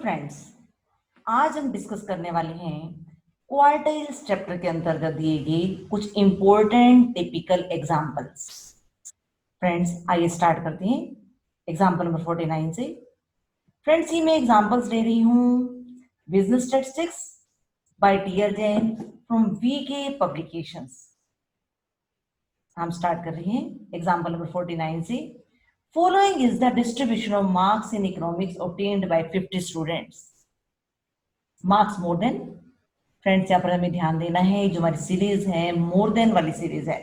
Friends, आज हम discuss करने वाले हैं क्वार्टाइल्स चैप्टर के अंतर्गत दिए गए कुछ इंपॉर्टेंट टिपिकल एग्जांपल्स। फ्रेंड्स, आइए स्टार्ट करते हैं एग्जांपल नंबर 49 से। फ्रेंड्स, ये मैं एग्जांपल्स ले रही हूँ business statistics by T R. Jain from VK publications. हम स्टार्ट कर रहे हैं एग्जांपल नंबर 49 से। Following is the distribution of marks in economics obtained by 50 students. Marks more than, friends यहाँ पर हमें ध्यान देना है, जो हमारी सीरीज है मोर देन वाली सीरीज है।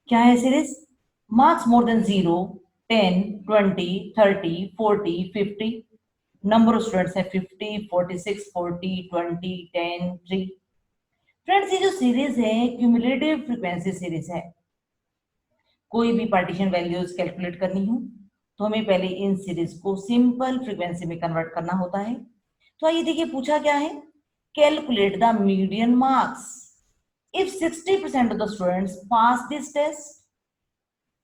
क्या है series? Marks more than 0, 10, 20, 30, 40, 50। Number of students है 50, 46, 40, 20, 10, 3। फ्रेंड्स, ये जो सीरीज है क्यूमुलेटिव फ्रीक्वेंसी सीरीज है। कोई भी पार्टीशन वैल्यूज कैलकुलेट करनी हो तो हमें पहले इन सीरीज को सिंपल फ्रीक्वेंसी में कन्वर्ट करना होता है। तो आइए देखिए पूछा क्या है, calculate the median marks if 60% of the students pass this test,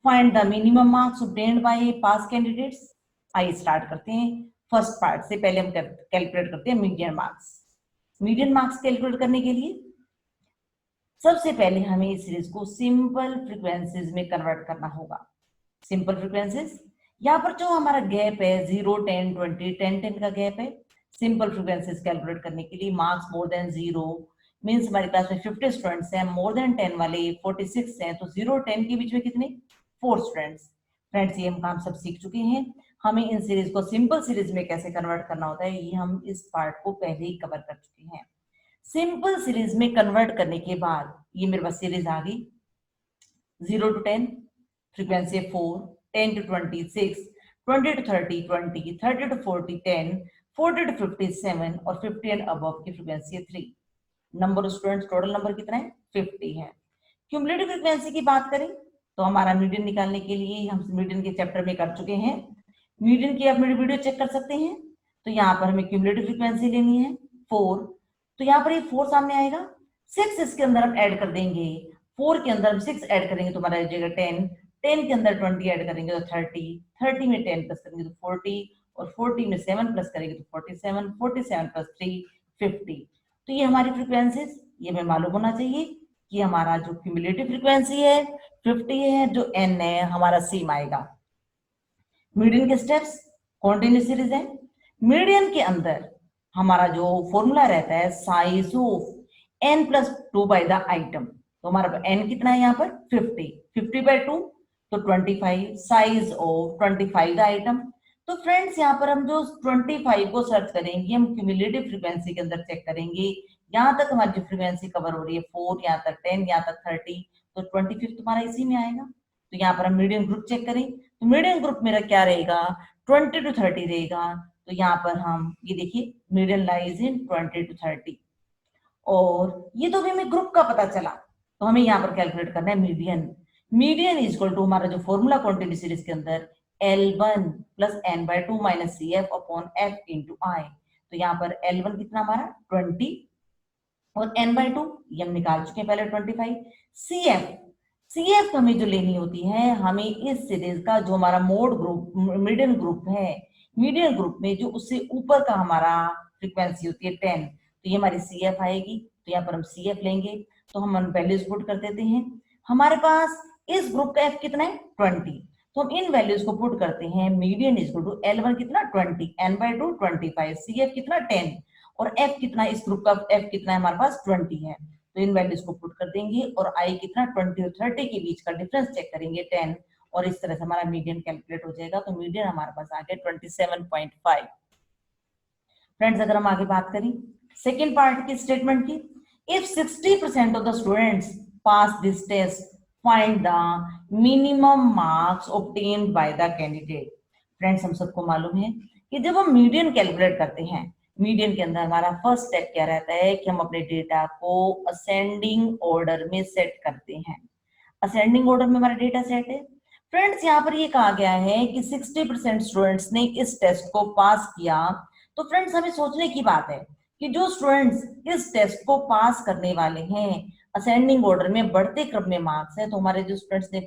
find the minimum marks obtained by pass candidates. आइए स्टार्ट करते हैं फर्स्ट पार्ट से। पहले हम कैलकुलेट करते हैं median marks. Median marks calculate करने के लिए सबसे पहले हमें इस सीरीज को सिंपल फ्रीक्वेंसीज में कन्वर्ट करना होगा। सिंपल फ्रीक्वेंसीज, यहाँ पर जो हमारा गैप है 0, 10, 20, 10, 10 का गैप है। सिंपल फ्रीक्वेंसीज कैलकुलेट करने के लिए मार्क्स मोर देन 0 मींस हमारे क्लास में 50 स्टूडेंट्स हैं, मोर देन 10 वाले 46 हैं, तो 0 और 10 के बीच में कितने? 4 स्टूडेंट्स। फ्रेंड्स, ये हम काम सब सीख चुके हैं। हमें इन सीरीज को सिंपल सीरीज में कैसे कन्वर्ट करना होता है ये हम इस पार्ट को पहले ही कवर कर चुके हैं। सिंपल सीरीज में कन्वर्ट करने के बाद ये मेरे पास सीरीज आ गई 0 to 10 frequency 4, 10 to 20 6, 20 to 30 20, 30 to 40 10, 40 to 50 7 और 50 एंड अबव की frequency 3। Number of students total number कितना है? 50 है। क्यूमुलेटिव फ्रीक्वेंसी की बात करें तो हमारा मीडियन निकालने के लिए हम मीडियन के चैप्टर में कर चुके हैं। मीडियन की आप मेरी वीडियो चेक कर सकते हैं। तो यहाँ पर हमें क्यूमुलेटिव फ्रीक्वेंसी लेनी है 4, तो यहाँ पर ये 4 सामने आएगा। 6 इसके अंदर हम ऐड कर देंगे, 4 के अंदर हम 6 ऐड करेंगे तो हमारा आ जाएगा 10, 10 के अंदर 20 ऐड करेंगे तो 30, 30 में 10 प्लस करेंगे तो 40 और 40 में 7 प्लस करेंगे तो 47, 47 प्लस 3 50। तो ये हमारी फ्रीक्वेंसीज, ये हमें मालूम होना चाहिए कि हमारा जो क्यूमुलेटिव फ्रीक्वेंसी है 50 है, जो n है हमारा सेम आएगा। मीडियन के स्टेप्स कॉन्टिन्यूस सीरीज है। मीडियन के अंदर हमारा जो फॉर्मूला रहता है size of n plus 2 by the item. तो हमारा n कितना है यहाँ पर? 50, 50 बाय 2 तो 25, साइज ऑफ 25 द आइटम। तो फ्रेंड्स, यहाँ पर हम जो 25 को सर्च करेंगे हम क्यूमुलेटिव फ्रीक्वेंसी के अंदर चेक करेंगे। यहाँ तक हमारी जो फ्रीक्वेंसी कवर हो रही है 4, यहाँ तक 10, यहाँ तक 30, तो 25 तुम्हारा इसी में आएगा। तो यहाँ पर हम मीडियन ग्रुप चेक करें तो मीडियन ग्रुप मेरा क्या रहेगा? 20 to 30 रहेगा। तो यहाँ पर हम ये देखिए मीडियन लाइज इन 20 to 30 और ये तो भी हमें ग्रुप का पता चला। तो हमें यहाँ पर कैलकुलेट करना है median. Median is equal to हमारा जो फॉर्मूला क्वांटिटी सीरीज के अंदर L1 plus n/2 minus CF upon F into I। तो यहाँ पर L1 कितना हमारा 20 और n/2 ये हम निकाल चुके हैं पहले 25। CF हमें जो लेनी होती है, हमें इस सीरीज का जो हमारा मोड ग्रुप मीडियन ग्रुप है, मीडियन ग्रुप में जो उससे ऊपर का हमारा फ्रीक्वेंसी होती है 10, तो ये हमारी CF आएगी। तो यहाँ पर हम CF लेंगे तो हम वैल्यूज पुट कर देते हैं। हमारे पास इस ग्रुप का F कितना है? 20, तो हम इन वैल्यूज को पुट करते हैं। Median is equal to L1 कितना 20, n/2 25, CF कितना 10 और F कितना, इस ग्रुप का F कितना है हमारे पास 20 है। तो इन वैल्यूज को पुट कर देंगे और I कितना 20 और 30 के बीच का डिफरेंस चेक करेंगे 10 और इस तरह से हमारा मीडियन कैलकुलेट हो जाएगा। तो मीडियन हमारे पास आ गया 27.5। फ्रेंड्स, अगर हम आगे बात करें सेकेंड पार्ट की स्टेटमेंट की, if 60% of the students pass this test find the minimum marks obtained by the candidate. Friends, हम सबको मालूम है कि जब हम मीडियन कैलकुलेट करते हैं, मीडियन के अंदर हमारा फर्स्ट स्टेप क्या रहता है कि हम अपने डेटा को असेंडिंग ऑर्डर में सेट करते हैं। असेंडिंग ऑर्डर में हमारा डेटा सेट है। फ्रेंड्स, यहाँ पर ये कहा गया है कि 60% स्टूडेंट्स ने इस टेस्ट को पास किया। तो फ्रेंड्स, हमें सोचने की बात है कि जो स्टूडेंट्स इस टेस्ट को पास करने वाले हैं असेंडिंग ऑर्डर में, बढ़ते क्रम में मार्क्स है, तो हमारे जो स्टूडेंट्स ने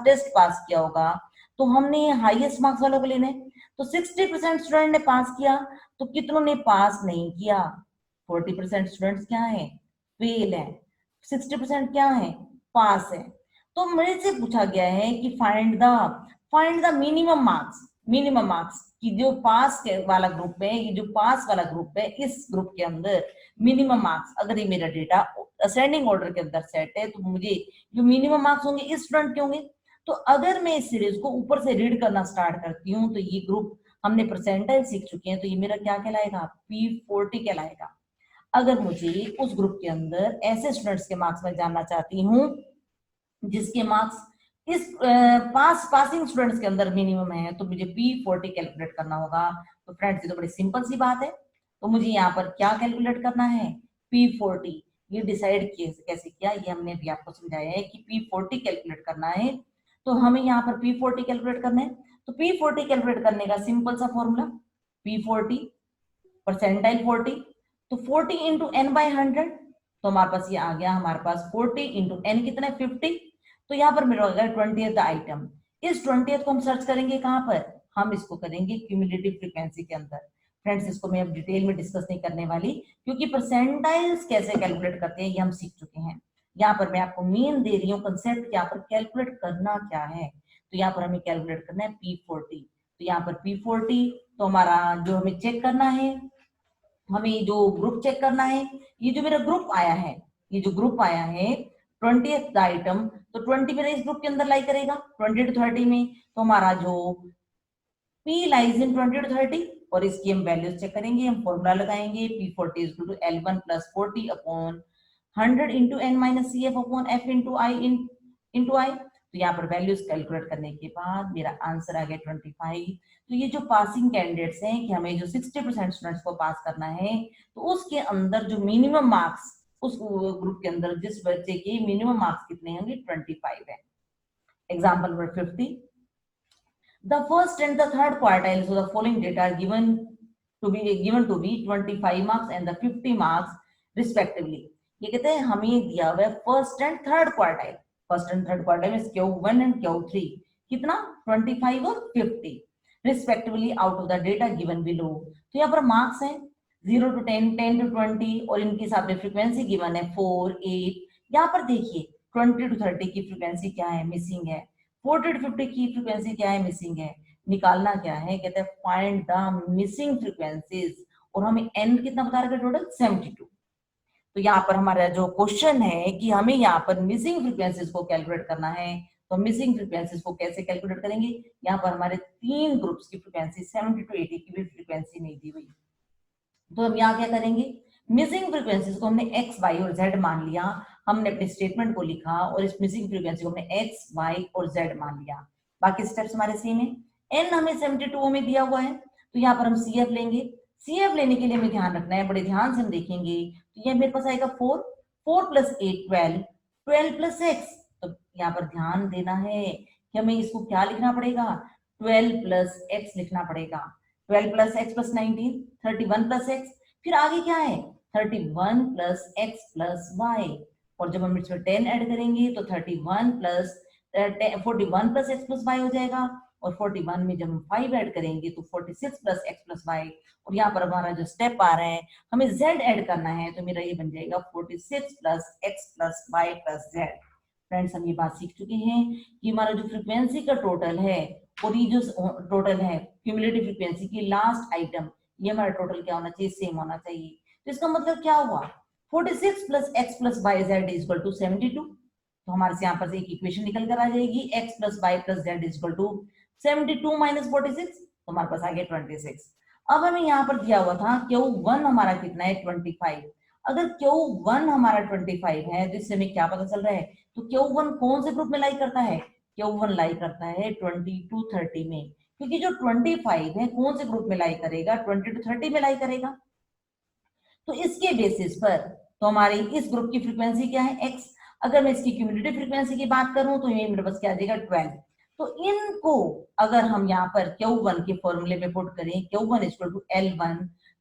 टेस्ट पास किया होगा तो हमने हाईएस्ट मार्क्स वालों को लेने। तो 60% स्टूडेंट ने पास किया तो कितनों ने पास नहीं किया? 40% स्टूडेंट्स क्या है? फेल है। 60% क्या है? पास है। तो मेरे से पूछा गया है कि फाइंड द मिनिमम मार्क्स कि जो पास के वाला ग्रुप है, ये जो पास वाला ग्रुप है, इस ग्रुप के अंदर मिनिमम मार्क्स, अगर ये मेरा डेटा असेंडिंग ऑर्डर के अंदर सेट है तो मुझे जो मिनिमम मार्क्स होंगे इस स्टूडेंट के होंगे। तो अगर मैं इस सीरीज को ऊपर से रीड करना स्टार्ट करती हूँ तो ये ग्रुप हमने परसेंटाइल सीख चुके हैं, तो ये मेरा क्या कहलाएगा? P40 कहलाएगा। अगर मुझे उस ग्रुप के अंदर ऐसे स्टूडेंट्स के मार्क्स में जानना चाहती हूँ जिसके मार्क्स इस पासिंग स्टूडेंट्स के अंदर मिनिमम है, तो मुझे P40 कैलकुलेट करना होगा। तो फ्रेंड्स ये तो बड़ी सिंपल सी बात है। तो मुझे यहाँ पर क्या कैलकुलेट करना है? P40। ये डिसाइड कैसे किया, ये हमने भी आपको समझाया है कि P40 कैलकुलेट करना है। तो हमें यहाँ पर P40 कैलकुलेट करना है। तो P40 कैलकुलेट करने का सिंपल सा फॉर्मूला, P40 परसेंटाइल 40, तो 40 इंटू एन बाई 100, तो हमारे पास ये आ गया, हमारे पास 40 इंटू एन कितना है? 50। तो यहाँ पर मेरा होगा 20th आइटम। इस 20th को हम सर्च करेंगे कहाँ पर? हम इसको करेंगे क्यूमुलेटिव फ्रीक्वेंसी के अंदर। फ्रेंड्स इसको मैं अब डिटेल में डिस्कस नहीं करने वाली, क्योंकि परसेंटाइल्स कैसे कैलकुलेट करते हैं ये हम सीख चुके हैं। यहाँ पर मैं आपको मेन दे रही हूँ कंसेप्ट, यहाँ पर कैलकुलेट करना क्या है। तो यहाँ पर हमें कैलकुलेट करना है P40। तो यहाँ पर P40, तो हमारा जो हमें चेक करना है, हमें जो ग्रुप चेक करना है, ये जो मेरा ग्रुप आया है, ये जो ग्रुप आया है 20th आइटम, तो 20 मेरा इस ग्रुप के अंदर लाई करेगा 20 to 30 में। तो हमारा जो P लाइज इन 20 to 30, और इसकी हम वैल्यूज चेक करेंगे, हम फॉर्मूला लगाएंगे P40 is equal to L1 plus 40 upon 100 into N minus C F upon F into I into I. तो यहाँ पर वैल्यूज कैलकुलेट करने के बाद मेरा आंसर आ गया 25। तो ये जो पासिंग कैंडिडेट्स हैं कि हमें जो 60% स्टूडेंट्स को पास करना है, तो उसके अंदर जो मिनिमम मार्क्स, उस ग्रुप के अंदर जिस बच्चे के मिनिमम मार्क्स कितने होंगे? 25 है। Example number 50, the first and the third quartiles of the following data are given to be 25 marks and the 50 marks respectively। ये कहते हैं हमें दिया हुआ है first and third quartile, first and third quartile में Q1 एंड Q3 कितना? 25 और 50 respectively out of the data given below. तो यहाँ पर मार्क्स है 0 to 10, 10 to 20, और इनके हिसाब से फ्रीक्वेंसी गिवन है 4, 8। यहाँ पर देखिए 20 to 30 की फ्रीक्वेंसी क्या है? मिसिंग है। 40 to 50 की फ्रीक्वेंसी क्या है? मिसिंग है। निकालना क्या है? कहते हैं फाइंड द मिसिंग फ्रीक्वेंसीज, और हमें एन कितना बता रखा है? टोटल 72। तो यहाँ पर हमारा जो क्वेश्चन है कि हमें यहाँ पर मिसिंग फ्रीक्वेंसीज को कैलकुलेट करना है, तो मिसिंग फ्रीक्वेंसीज को कैसे कैलकुलेट करेंगे? यहाँ पर हमारे 3 ग्रुप्स की फ्रीक्वेंसी 70 to 80 की भी फ्रीक्वेंसी नहीं दी हुई, तो हम यहाँ क्या करेंगे? मिसिंग फ्रीक्वेंसीज को हमने एक्स, वाई और जेड मान लिया, हमने अपने स्टेटमेंट को लिखा और इस मिसिंग फ्रीक्वेंसी को हमने एक्स, वाई और जेड मान लिया। बाकी स्टेप्स हमारे सेम है। एन हमें 72 में दिया हुआ है, तो यहाँ पर हम सी एफ लेंगे। सी एफ लेने के लिए हमें ध्यान रखना है, बड़े ध्यान से हम देखेंगे। तो ये मेरे पास आएगा 4, 4 प्लस 8 12, 12 प्लस एक्स। तो यहाँ पर ध्यान देना है कि हमें इसको क्या लिखना पड़ेगा? 12 प्लस एक्स लिखना पड़ेगा। 12 plus x plus 19, 31 plus x, फिर आगे क्या है? 31 प्लस एक्स प्लस वाई, और जब हम इसमें 10 ऐड करेंगे तो 31 plus 41 plus x plus y हो जाएगा, और 41 में जब हम 5 ऐड करेंगे तो 46 प्लस एक्स प्लस वाई। और यहाँ पर हमारा जो स्टेप आ रहा है, हमें z ऐड करना है, तो मेरा ये बन जाएगा 46 plus x plus y plus z. Friends हम ये बात सीख चुके हैं कि हमारा जो फ्रीक्वेंसी का टोटल है, और ये जो टोटल है क्यूमुलेटिव फ्रीक्वेंसी की लास्ट आइटम, ये हमारा टोटल क्या होना चाहिए? सेम होना चाहिए। तो इसका मतलब क्या हुआ? 46 plus x plus y z is equal to 72। तो हमारे से यहाँ पर एक इक्वेशन निकल कर आ जाएगी, x plus y plus z is equal to 72 minus 46, तो हमारे पास आ गया 26। अब हमें यहाँ पर दिया हुआ था Q1 हमारा कितना है? 25। अगर Q1 हमारा 25 है तो इससे हमें क्या पता चल रहा है? तो Q1 कौन से ग्रुप में लाई करता है? Q1 लाई करता है 20 to 30 में, क्योंकि जो 25 है कौन से ग्रुप में लाई करेगा? 20 to 30 में लाई करेगा। तो इसके बेसिस पर तो हमारी इस ग्रुप की फ्रीक्वेंसी क्या है? x। अगर मैं इसकी क्यूमुलेटिव फ्रीक्वेंसी की बात करूं तो ये मेरे पास क्या आ जाएगा? 12। तो इनको अगर हम यहाँ पर Q1 के फॉर्मूले में पुट करें, Q1 equal to L1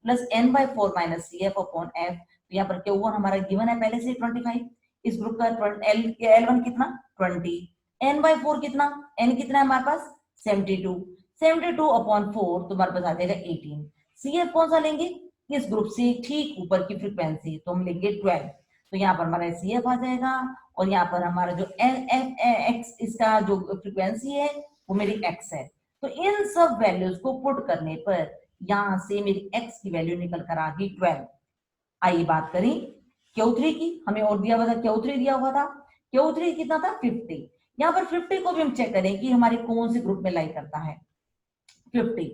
plus n by 4 minus C F upon F, तो यहाँ पर Q1 हमारा गिवन है पहले से 25, इस ग्रुप का L1 कितना? 20, n बाई 4 कितना? n कितना है हमारे पास? 72, 72 अपॉन 4, तो हमारे पास आ जाएगा 18। CF कौन सा लेंगे, इस ग्रुप से ठीक ऊपर की फ्रीक्वेंसी, तो हम लेंगे 12। तो यहाँ पर हमारा CF आ जाएगा और यहाँ पर हमारा जो x इसका जो फ्रीक्वेंसी है वो मेरी x है। तो इन सब वैल्यूज को पुट करने पर यहाँ से मेरी x की वैल्यू निकल कर आ गई 12। आइए बात करें Q3 की, हमें और दिया हुआ था Q3 दिया हुआ था, Q3 कितना था 50। यहाँ पर 50 को भी हम चेक करें कि हमारे कौन से ग्रुप में लाई करता है 50।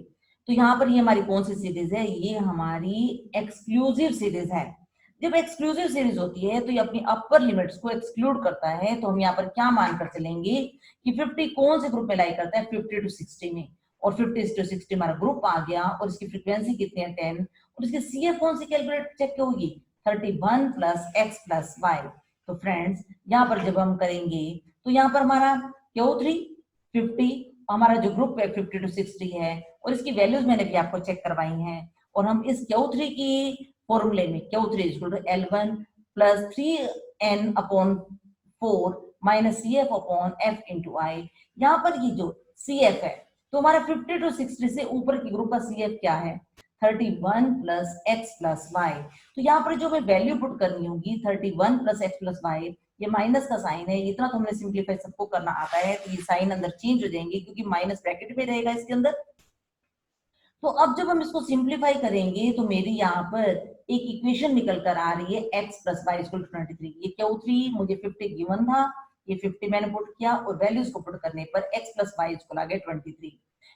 तो यहाँ पर ये हमारी कौन सी सीरीज है, ये हमारी एक्सक्लूसिव सीरीज है। जब एक्सक्लूसिव सीरीज होती है तो ये अपनी अपर लिमिट्स को एक्सक्लूड करता है। तो हम यहाँ पर क्या मानकर चलेंगे कि 50 कौन से ग्रुप में लाई करता है 50 to 60 में, और 50 to 60 हमारा ग्रुप आ गया और इसकी फ्रीक्वेंसी कितनी है 10, और इसकी CF कौन सी कैलकुलेट चेक होगी 31 plus x plus y। तो फ्रेंड्स यहाँ पर जब हम करेंगे तो यहाँ पर हमारा Q3 50, हमारा जो ग्रुप है 50 to 60 है, और इसकी वैल्यूज मैंने भी आपको चेक करवाई हैं। और हम इस Q3 की फॉर्मूले में Q3 L1 plus 3n/4 minus CF upon f into I, यहाँ पर ये जो CF है तो हमारा 50 to 60 से ऊपर की ग्रुप का CF क्या है 31 plus x plus y। तो यहाँ पर जो हमें वैल्यू पुट करनी होगी 31 plus x plus y, ये माइनस का साइन है, इतना तो हमने सिंप्लीफाई सबको करना आता है, तो ये साइन अंदर चेंज हो जाएंगे क्योंकि माइनस ब्रैकेट में रहेगा इसके अंदर। तो अब जब हम इसको सिंप्लीफाई करेंगे तो मेरी यहाँ पर एक इक्वेशन निकल कर आ रही है x plus y equal to 23। ये Q3 मुझे 50 गिवन था, ये 50 मैंने पुट किया और वैल्यूज को पुट करने पर x plus y equal आ गया 23।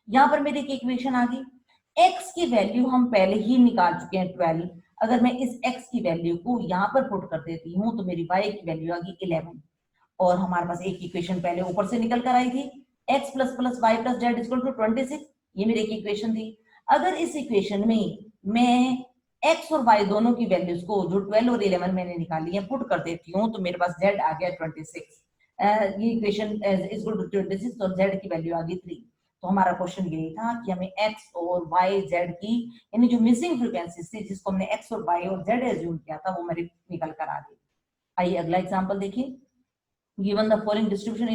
यहाँ पर मेरी एक इक्वेशन आ गई, x की वैल्यू हम पहले ही निकाल चुके हैं 12। अगर मैं इस x की वैल्यू को यहाँ पर पुट कर देती हूँ तो मेरी y की वैल्यू आ गई 11। और हमारे पास एक इक्वेशन पहले ऊपर से निकल कर आई थी x plus plus y plus z equal to 26, ये मेरी एक इक्वेशन थी। अगर इस इक्वेशन में मैं x और y दोनों की वैल्यूज को जो 12 और 11 मैंने निकाली है पुट कर देती हूँ तो मेरे पास z आ गया 26। ये इक्वेशन इक्वल टू 26 और z की वैल्यू आ गई 3। तो हमारा क्वेश्चन यही था कि हमें x और y z की यानी जो मिसिंग फ्रीक्वेंसीज थी जिसको हमने x और y और z एज्यूम किया था वो मेरी निकल कर आ गई। आइए अगला एग्जांपल देखिए, given the following distribution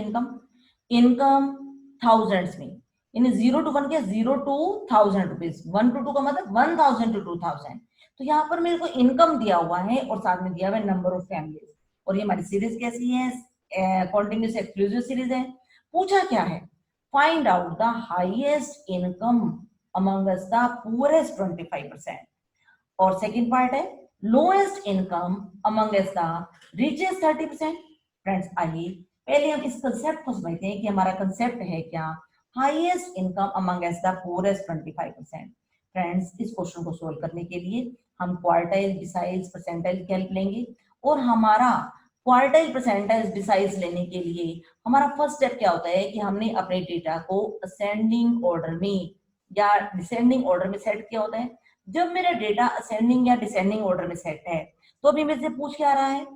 income thousands में, यानी 0 to 1 क्या 0 to 1000 रुपीज, 1 to 2 का मतलब 1000 to 2000। तो यहाँ पर मेरे को इनकम दिया हुआ है और साथ में दिया हुआ है नंबर ऑफ फैमिलीज, और ये हमारी सीरीज कैसी है कॉन्टिन्यूस एक्सक्लूसिव सीरीज है। पूछा क्या है, find out the highest income among us the poorest 25%, और सेकंड पार्ट है lowest income among us the richest 30%। Friends आइए पहले हम इस कंसेप्ट को समझते हैं कि हमारा कंसेप्ट है क्या, highest income among us the poorest 25%। Friends इस क्वेश्चन को सोल्व करने के लिए हम क्वार्टाइल डिसाइल्स परसेंटाइल हेल्प लेंगे, और हमारा क्वार्टाइल परसेंटाइल डिसाइल्स लेने के लिए हमारा फर्स्ट स्टेप क्या होता है कि हमने अपने डेटा को असेंडिंग ऑर्डर में या डिसेंडिंग ऑर्डर में सेट किया होता है। जब मेरा डेटा असेंडिंग या डिसेंडिंग ऑर्डर में सेट है तो अभी मेरे से पूछ क्या रहा है,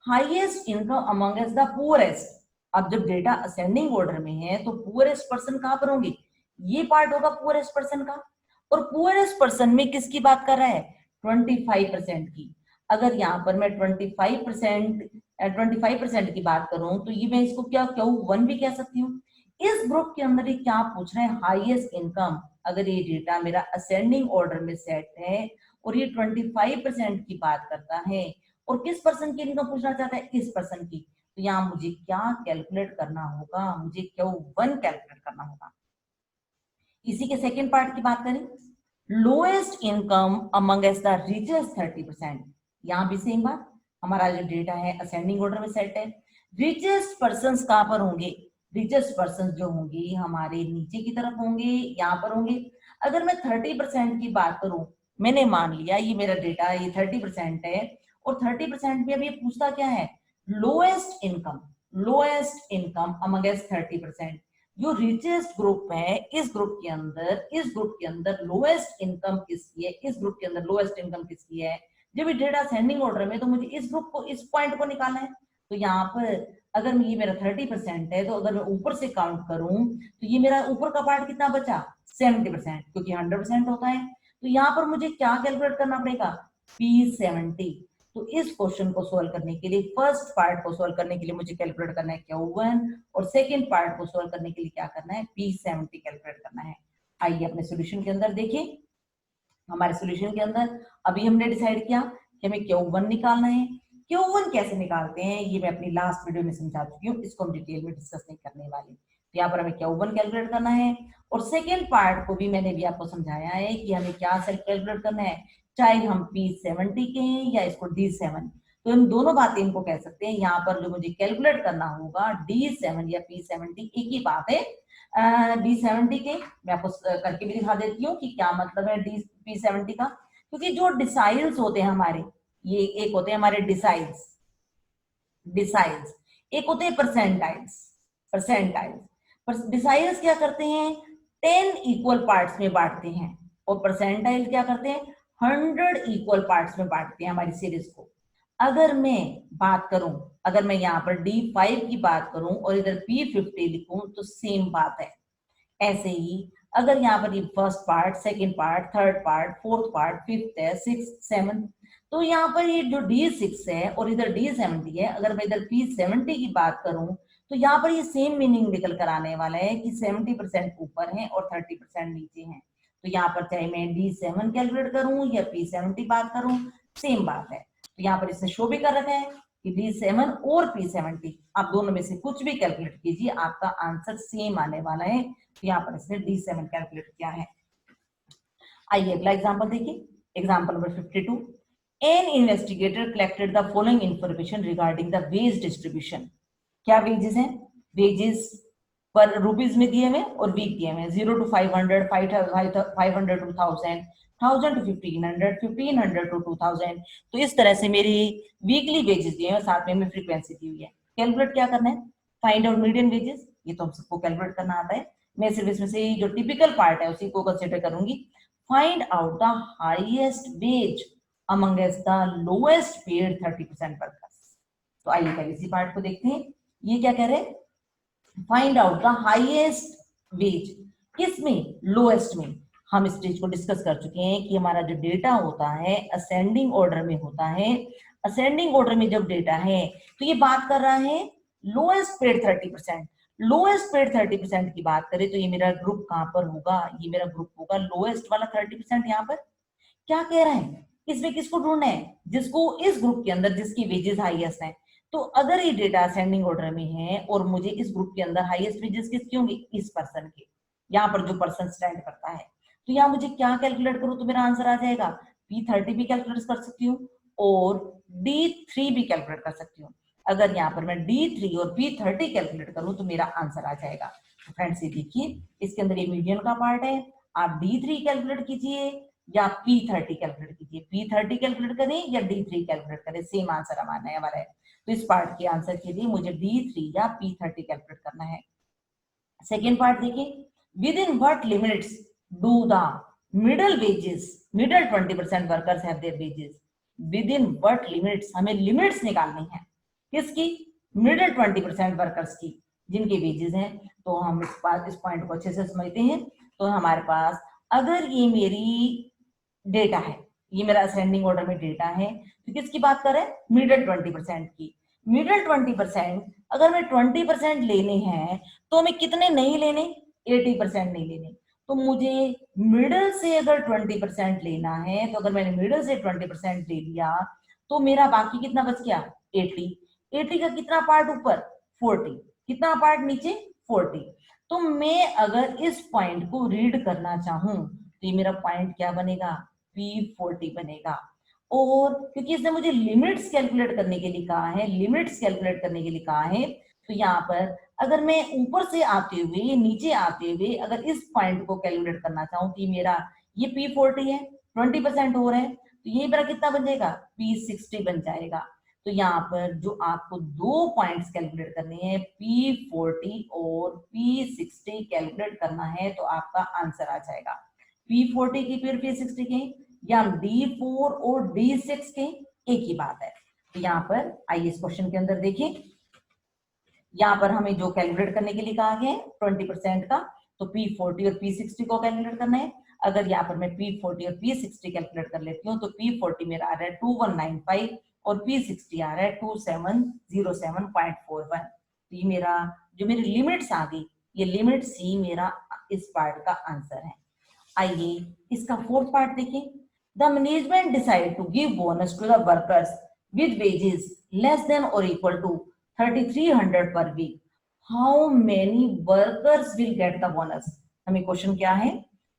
highest income among us the poorest. अब जब डेटा असेंडिंग ऑर्डर में है तो पुअरेस्ट पर्सन कहां पर होंगे, ये पार्ट होगा पुअरेस्ट पर्सन का, और पुअरेस्ट पर्सन में किसकी बात कर रहा है 25% की। अगर यहाँ पर मैं 25% की बात करूं तो ये मैं इसको क्या Q1 भी कह सकती हूँ। इस ग्रुप के अंदर ये क्या पूछ रहे हैं, हाईएस्ट इनकम। अगर ये डेटा मेरा असेंडिंग ऑर्डर में सेट है और ये 25% की बात करता है और किस पर्सन की इनकम पूछना चाहता है, इस पर्सन की, तो यहाँ मुझे क्या कैलकुलेट करना होगा, मुझे Q1 कैलकुलेट करना होगा। इसी के सेकेंड पार्ट की बात करें, lowest income among S the richest 30%। यहाँ भी सेम बात, हमारा जो डेटा है असेंडिंग ऑर्डर में सेट है, रिचेस्ट पर्सन कहां पर होंगे, रिचेस्ट पर्सन जो होंगे हमारे नीचे की तरफ होंगे, यहाँ पर होंगे। अगर मैं 30% की बात करूं, मैंने मान लिया ये मेरा डेटा ये 30% है, और 30% में अब ये पूछता क्या है, लोएस्ट इनकम अमंग एस 30%। जो रिचेस्ट ग्रुप है इस ग्रुप के अंदर लोएस्ट इनकम किसकी है, इस ग्रुप के अंदर लोएस्ट इनकम किसकी है। जब ये डेटा असेंडिंग ऑर्डर में तो मुझे इस ग्रुप को इस पॉइंट को निकालना है। तो यहाँ पर अगर ये मेरा 30% है तो अगर मैं ऊपर से काउंट करूं तो ये मेरा ऊपर का पार्ट कितना बचा 70%, क्योंकि 100% होता है। तो यहाँ पर मुझे क्या कैलकुलेट करना पड़ेगा P70। तो इस क्वेश्चन को सोल्व करने के लिए फर्स्ट पार्ट को सोल्व करने के लिए मुझे कैलकुलेट करना है Q1, और सेकंड पार्ट को सोल्व करने के लिए क्या करना है P70 कैलकुलेट करना है। आइए अपने सॉल्यूशन के अंदर देखिए, हमारे सॉल्यूशन के अंदर अभी हमने डिसाइड किया कि हमें Q1 निकालना है। Q1 कैसे निकालते हैं ये मैं अपनी लास्ट वीडियो में समझा चुकी हूँ, इसको हम डिटेल में डिस्कस नहीं करने वाले। तो यहाँ पर हमें Q1 कैलकुलेट करना है, और सेकेंड पार्ट को भी मैंने भी आपको समझाया है कि हमें क्या सेल्फ कैलकुलेट करना है, चाहे हम P70 के हैं या इसको D7, तो इन दोनों बातें इनको कह सकते हैं। यहाँ पर जो मुझे कैलकुलेट करना होगा D7 या P70 एक ही बात है। D70 के मैं आपको करके भी दिखा देती हूँ कि क्या मतलब है P70 का, क्योंकि जो डिसाइल्स होते हैं हमारे, ये एक होते हैं हमारे डिसाइल्स, डिसाइल्स एक होते हैं परसेंटाइल्स, परसेंटाइल्स डिसाइल्स क्या करते हैं 10 इक्वल पार्ट्स में बांटते हैं, और परसेंटाइल क्या करते हैं 100 इक्वल पार्ट्स में बांटते हैं हमारी सीरीज को। अगर मैं बात करूं, अगर मैं यहाँ पर D5 की बात करूं और इधर P50 लिखूं तो सेम बात है। ऐसे ही अगर यहाँ पर ये first part, second part, third part, fourth part, fifth है, सिक्स, सेवन, तो यहाँ पर ये जो D6 है और इधर D70 है, अगर मैं इधर P70 की बात करूं तो यहाँ पर ये सेम मीनिंग निकल कर आने वाला है कि 70% ऊपर है और 30% नीचे है। तो यहाँ पर चाहे मैं D7 कैलकुलेट करूं या P70 बात करूं, सेम बात है। तो यहाँ पर इसने शो भी कर रखा है कि D7 और P70 आप दोनों में से कुछ भी कैलकुलेट कीजिए, आपका आंसर सेम आने वाला है। तो यहाँ पर इसने D7 कैलकुलेट किया है। आइए अगला एग्जांपल देखिए, example number 52। An investigator collected the following information regarding the wage distribution. क्या वेजेस हैं, वेजेस पर रुपीज में दिए हुए और वीक दिए हुए, 0 to 500, 500 to 1000, 1000 to 1500, 1500 to 2000। तो इस तरह से मेरी वीकली वेजेस दिए हैं, साथ में फ्रीक्वेंसी दी हुई है। कैलकुलेट क्या करना है, फाइंड आउट मीडियन वेजेस, ये तो हम सबको कैलकुलेट करना आता है। मैं सिर्फ इसमें से जो टिपिकल पार्ट है उसी को कंसिडर करूंगी। Find out the highest wage amongst the lowest paid 30% workers. तो आइए पहले इसी पार्ट को देखते हैं। ये क्या कह रहे हैं, find out the highest wage, किसमें, लोएस्ट में। हम इस चीज को डिस्कस कर चुके हैं कि हमारा जो डेटा होता है असेंडिंग ऑर्डर में होता है। असेंडिंग ऑर्डर में जब डेटा है तो ये बात कर रहा है लोएस्ट पेड 30%। लोएस्ट पेड 30% की बात करें तो ये मेरा ग्रुप कहां पर होगा, ये मेरा ग्रुप होगा लोएस्ट वाला 30%। यहाँ पर क्या कह रहा है, इसमें किसको ढूंढना है, जिसको इस ग्रुप के अंदर जिसकी वेजेस हाईएस्ट है। तो अगर ये डेटा असेंडिंग ऑर्डर में है और मुझे इस ग्रुप के अंदर हाईएस्ट वेजेस किसके होंगे, इस पर्सन के, यहाँ पर जो पर्सन स्टैंड करता है। तो यहाँ मुझे क्या कैलकुलेट करूं तो मेरा आंसर आ जाएगा, P30 भी कैलकुलेट कर सकती हूँ और D3 भी कैलकुलेट कर सकती हूँ। अगर यहाँ पर मैं D3 और P30 कैलकुलेट करूं तो मेरा आंसर आ जाएगा। तो फ्रेंड्स ये देखिए, इसके अंदर ये मीडियन का पार्ट है, आप D3 कैलकुलेट कीजिए या P30 कैलकुलेट कीजिए। P30 कैलकुलेट करें या D3 कैलकुलेट करें, सेम आंसर हमारा है। तो इस पार्ट के आंसर के लिए मुझे D3 या P30 कैलकुलेट करना है। सेकेंड पार्ट देखिए, with in what limits do the middle wages, middle 20% workers have their wages. With in what limits, हमें लिमिट्स निकालनी है किसकी, मिडल 20% वर्कर्स की, जिनके वेजेस हैं। तो हम इस पॉइंट को अच्छे से समझते हैं। तो हमारे पास अगर ये मेरी डेटा है, ये मेरा असेंडिंग ऑर्डर में डेटा है, तो किसकी बात कर रहे हैं, मिडल 20% की। मिडल 20%, अगर मैं 20% लेने हैं तो हमें कितने नहीं लेने, 80% नहीं लेने। तो मुझे मिडल से अगर 20% लेना है, तो अगर मैंने मिडल से 20% ले लिया तो मेरा बाकी कितना बच गया, 80। 80 का कितना पार्ट ऊपर, 40, कितना पार्ट नीचे, 40। तो मैं अगर इस पॉइंट को रीड करना चाहूं तो ये मेरा पॉइंट क्या बनेगा, P40 बनेगा। और क्योंकि इसने मुझे लिमिट्स कैलकुलेट करने के लिए कहा है, लिमिट्स कैलकुलेट करने के लिए कहा है, तो यहाँ पर अगर मैं ऊपर से आते हुए नीचे आते हुए अगर इस पॉइंट को कैलकुलेट करना चाहूँ तो मेरा ये P40 है, 20% हो रहा है, तो ये मेरा कितना बन जाएगा, P60 बन जाएगा। तो यहाँ पर जो आपको दो पॉइंट्स कैलकुलेट करने हैं, P40 और P60 कैलकुलेट करना है, तो आपका आंसर आ जाएगा। P40 की फिर P60 के, या D4 और D6 के, एक ही बात है। तो यहाँ पर आइए इस क्वेश्चन के अंदर देखिए, यहाँ पर हमें जो कैलकुलेट करने के लिए कहा गया है 20% का, तो P40 और P60 को कैलकुलेट करना है। अगर यहाँ पर मैं P40 और P60 कैलकुलेट कर लेती हूँ तो P40 मेरा आ रहा है 2195 और P60 आ रहा है 2707.41। तो ये मेरा जो मेरी लिमिट्स आ गई, ये लिमिट्स ही मेरा इस पार्ट का आंसर है। आइए इसका फोर्थ पार्ट देखें। The management decide to give bonus to the workers with wages less than और equal to 3300 per week, how many workers will get the bonus. हमें क्वेश्चन क्या है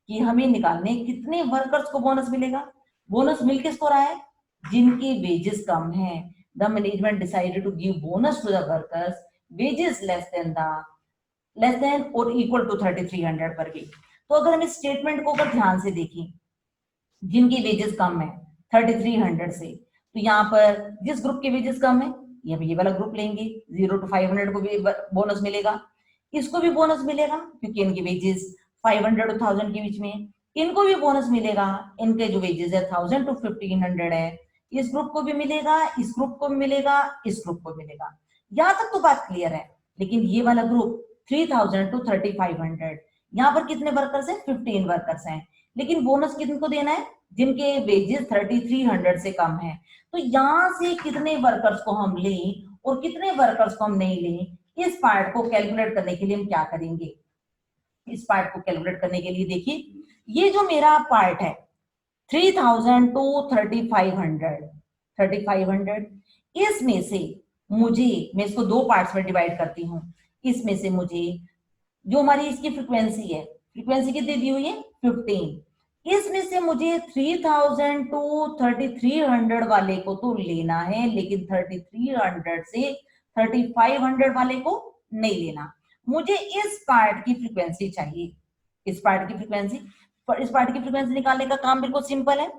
कि हमें निकालने कितने वर्कर्स को बोनस मिलेगा। बोनस मिल किसको रहा है, जिनकी वेजेस कम है। The management decided to give bonus to the workers wages less than और इक्वल टू 3300 पर वीक। तो अगर हम इस स्टेटमेंट को अगर ध्यान से देखें, जिनकी वेजेस कम है 3300 से, तो यहाँ पर जिस ग्रुप के वेजेस कम है ये वाला ग्रुप लेंगे, 0 to 500 को भी बोनस मिलेगा, इसको भी बोनस मिलेगा क्योंकि इनकी वेजेस 500 to 1000 के बीच में है। इनको भी बोनस मिलेगा, इनके जो वेजेस है 1000 to 1500 है, इस ग्रुप को भी मिलेगा, इस ग्रुप को भी मिलेगा, इस ग्रुप को मिलेगा। यहाँ तक तो बात क्लियर है। लेकिन ये वाला ग्रुप 3000 to 3500, यहाँ पर कितने वर्कर्स हैं, 15 वर्कर्स हैं, लेकिन बोनस किनको देना है, जिनके वेजेस 3300 से कम है। तो यहां से कितने वर्कर्स को हम लें और कितने वर्कर्स को हम नहीं लें, इस पार्ट को कैलकुलेट करने के लिए हम क्या करेंगे। इस पार्ट को कैलकुलेट करने के लिए देखिए, ये जो मेरा पार्ट है 3000 टू 3500, इसमें से मुझे, मैं इसको दो पार्ट्स में डिवाइड करती हूँ, इसमें से मुझे जो हमारी इसकी फ्रीक्वेंसी है, फ्रीक्वेंसी कितनी दी हुई है 15, इसमें से मुझे 3000 टू 3300 वाले को तो लेना है, लेकिन 3300 से 3500 वाले को नहीं लेना। मुझे इस पार्ट की फ्रीक्वेंसी चाहिए, इस पार्ट की फ्रीक्वेंसी। इस पार्ट की फ्रीक्वेंसी निकालने का काम बिल्कुल सिंपल है।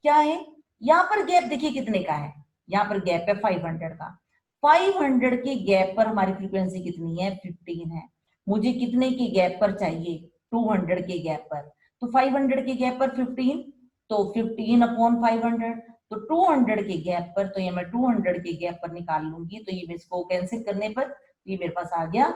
क्या है, यहाँ पर गैप देखिए कितने का है, यहाँ पर गैप है 500 का। 500 के गैप पर हमारी फ्रीक्वेंसी कितनी है, 15 है। मुझे कितने के गैप पर चाहिए, 200 के गैप पर। तो 500 के गैप पर 15, तो 15 अपॉन 500, तो 200 के गैप पर, तो ये मैं 200 के गैप पर निकाल लूंगी, तो ये मैं इसको कैंसिल करने पर ये मेरे पास आ गया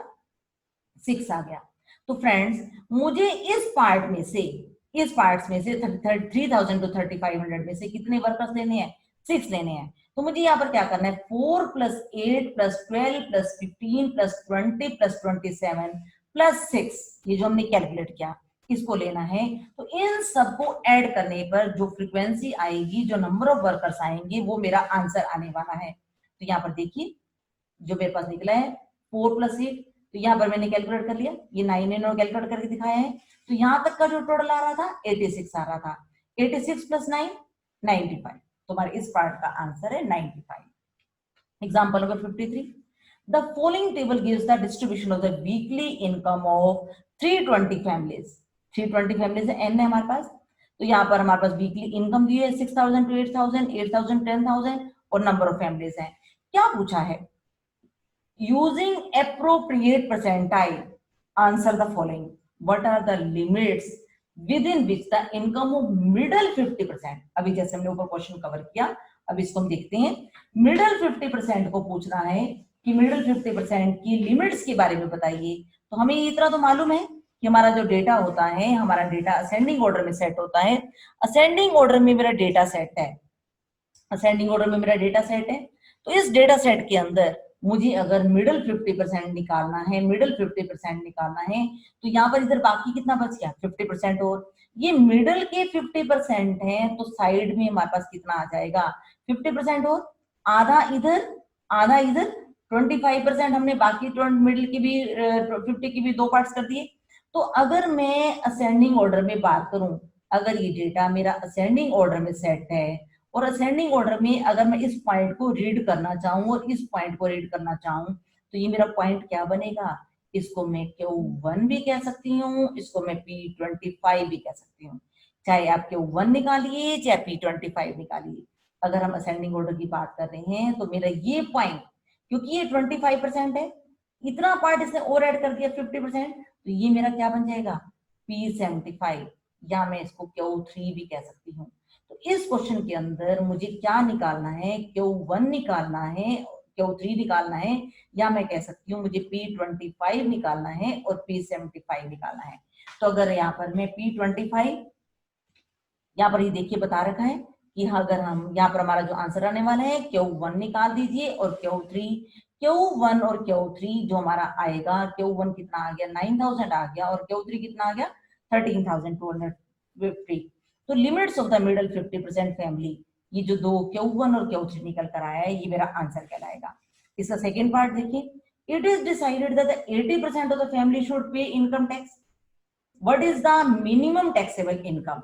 6 आ गया। तो फ्रेंड्स मुझे इस पार्ट में से, इस पार्ट्स में से 3000 टू 3500 में से कितने वर्कर्स लेने हैं, 6 लेने हैं। तो मुझे यहाँ पर क्या करना है, 4 + 8 + 12 + 15 + 20 + 27 + 6, ये जो हमने कैलकुलेट किया इसको लेना है। तो इन सबको ऐड करने पर जो फ्रीक्वेंसी आएगी, जो नंबर ऑफ वर्कर्स आएंगे, वो मेरा आंसर आने वाला है। तो यहाँ पर देखिए जो मेरे पास निकला है 4 + 8, तो यहाँ पर मैंने कैलकुलेट कर लिया, ये 9 इन्होंने कैलकुलेट करके दिखाया है। तो यहाँ तक का जो टोटल आ रहा था 86 आ रहा था, 86 + 9 95। तुम्हारे इस पार्ट का आंसर है 95। Example number 53, the following table gives the distribution of the weekly income of 320 families. 320 families n है हमारे पास। तो यहाँ पर हमारे पास वीकली इनकम दी है 6000 to 8000, 8000 10,000 और नंबर ऑफ फैमिलीज है। क्या पूछा है, using appropriate percentile answer the following, what are the limits within which the income of middle 50%। अभी जैसे हमने ऊपर क्वेश्चन कवर किया, अब इसको हम देखते हैं। मिडल 50% को पूछना है कि मिडल 50% की लिमिट्स के बारे में बताइए। तो हमें इतना तो मालूम है कि हमारा जो डेटा होता है, हमारा डेटा असेंडिंग ऑर्डर में सेट होता है। असेंडिंग ऑर्डर में मेरा डेटा सेट है, असेंडिंग ऑर्डर में मेरा डेटा सेट है। तो इस डेटा सेट के अंदर मुझे अगर मिडल 50% निकालना है, मिडल 50% निकालना है, तो यहाँ पर इधर बाकी कितना बच गया 50%। और ये मिडल के 50% है, तो साइड में हमारे पास कितना आ जाएगा 50% और आधा इधर आधा इधर, 25% हमने बाकी मिडिल की भी 50 की भी दो पार्ट्स कर दिए। तो अगर मैं असेंडिंग ऑर्डर में बात करूं, अगर ये डेटा मेरा असेंडिंग ऑर्डर में सेट है और असेंडिंग ऑर्डर में अगर मैं इस पॉइंट को रीड करना चाहूँ और इस पॉइंट को रीड करना चाहूँ, तो ये मेरा पॉइंट क्या बनेगा, इसको मैं Q1 भी कह सकती हूँ, इसको मैं P25 भी कह सकती हूँ। चाहे आप Q1 निकालिए चाहे P25 निकालिए। अगर हम असेंडिंग ऑर्डर की बात कर रहे हैं तो मेरा ये पॉइंट, क्योंकि ये 25% है, इतना पार्ट इसने और ऐड कर दिया 50%, तो ये मेरा क्या बन जाएगा P75, या मैं इसको Q3 भी कह सकती हूँ। तो इस क्वेश्चन के अंदर मुझे क्या निकालना है, Q1 निकालना है, Q3 निकालना है, या मैं कह सकती हूँ मुझे P25 निकालना है और P75 निकालना है। तो अगर यहाँ पर मैं P25, यहाँ पर ये देखिए बता रखा है कि अगर हम यहाँ पर हमारा जो आंसर आने वाला है Q1 निकाल दीजिए और Q3, Q1 और Q3 जो हमारा आएगा, Q1 कितना आ गया 9000 आ गया और Q3 कितना आ गया 13,200 50। तो limits of the middle 50% family, ये जो दो Q1 और Q3 निकल कर आया है, ये मेरा आंसर कहलाएगा। इसका सेकेंड पार्ट देखिए, it is decided that 80% of the family should pay income tax. What is the minimum taxable income?